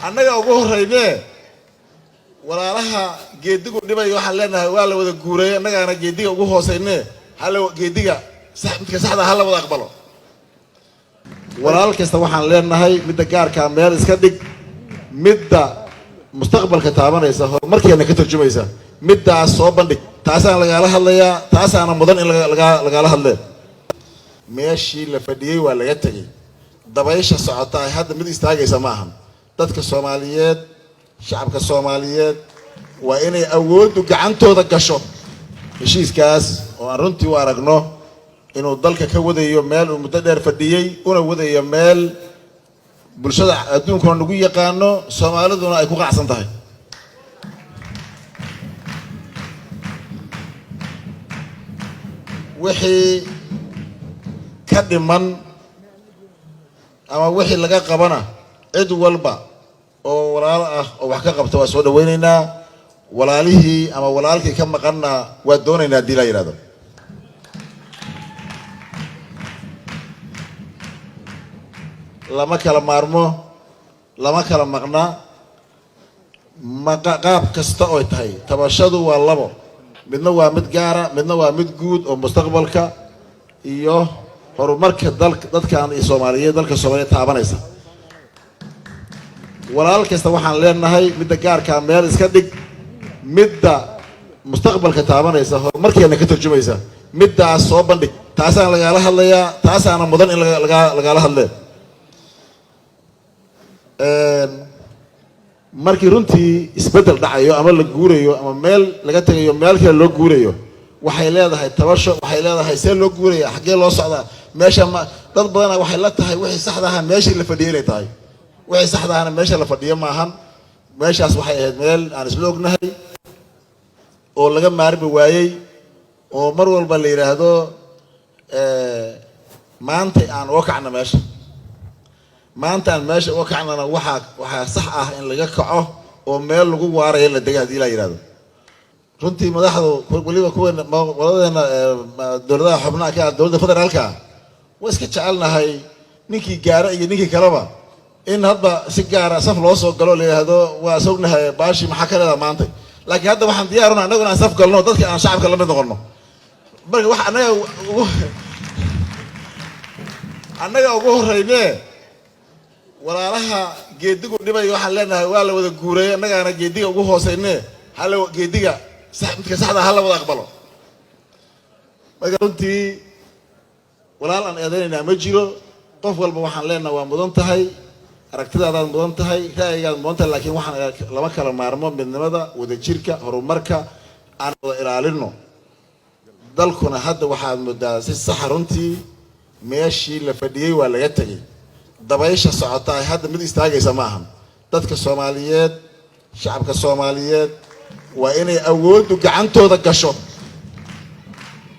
annaga ugu horreynee walaalaha geedigu dhibay waxaan leenahay waa la wada guuray annagaana geediga ugu hooseynee hala geediga midka saxda hala wada aqbalo walaal kasta waxaan leenahay midda gaarka meel iska dhig midda mustaqbalka taabanaysa horumarkeena ka tarjumaysa middaas soo bandhig taasaan lagala hadlayaa taasaana mudan in lagala hadlee meeshii la fadhiyey waa laga tegey dabaysha socota ay hadda mid istaagaysa ma ahan dadka Soomaaliyeed shacabka Soomaaliyeed waa inay awooddu gacantooda gasho heshiiskaas oo aan runtii u aragno inuu dalka ka wadayo meel uu muddo dheer fadhiyey una wadayo meel bulshada adduunkuna nagu yaqaano Soomaaliduna ay ku qacsan tahay wixii ka dhiman ama wixii laga qabana cid walba oo walaal ah oo wax ka qabta waa soo dhaweynaynaa walaalihii ama walaalkii ka maqanna waa doonaynaa hadii la yiraahdo lama kala maarmo lama kala maqna qaab kasta oo tahay tabashadu waa labo midna waa mid gaara midna waa mid guud oo mustaqbalka iyo horumarka dadkan iyo Soomaaliyeed dalka Soomaaliyeed taabanaysa walaal kasta waxaan leenahay midda gaarka meel iska dhig midda mustaqbalka taabanaysa horumarkeena ka tarjumaysa middaas soo bandhig taasaan lagala hadlayaa taasaana mudan in lagala hadlee markii runtii isbedel dhacayo ama la guurayo ama meel laga tagayo meel kale loo guurayo waxay leedahay tabasho waxay leedahay see loo guuraya xagee loo socdaa meesha dad badan waxay la tahay wixii saxda ah meeshii la fadhiyay inay tahay wixii saxda ahna meesha la fadhiyo ma ahan meeshaas waxay ahayd meel aan isla ognahay oo laga maarmi waayay oo mar walba la yiraahdo maanta aan oo kacna meesha maanta aan meesha oo kacnana waxa sax ah in laga kaco oo meel lagu waarayo la degaa hadii la yiraahdo runtii madaxdu waliba kuwa waladeena dowladaha xubnaha ka dowladda federaalka waa iska jecelnahay ninkii gaara iyo ninkii kaleba in hadba si gaara saf loo soo galo leeyahay waa sognahay baashi maxaa ka leedahay maanta laakiin hadda waxaan diyaaruna anaguna aan saf galno dadka aan shacabka la mid noqono marka wax annaga ugu horreynee walaalaha geedigu dhibay waxaan leenahay waa la wada guuray annagaana geediga ugu hooseynee hala geediga midka saxda hala wada aqbalo marka runtii walaal aan eedaynayna ma jiro qof walba waxaan leenahay waa mudan tahay aragtidaadaad mudan tahay ra'yigaad mudan tahay laakiin waxaan lama kala maarmo midnimada wadajirka horumarka aan wada ilaalino dalkuna hadda waxaad moodaa si sax runtii meeshii la fadhiyey waa laga tegey dabaysha socota ay hadda mid istaagaysa ma ahan dadka Soomaaliyeed shacabka Soomaaliyeed waa inay awooddu gacantooda gasho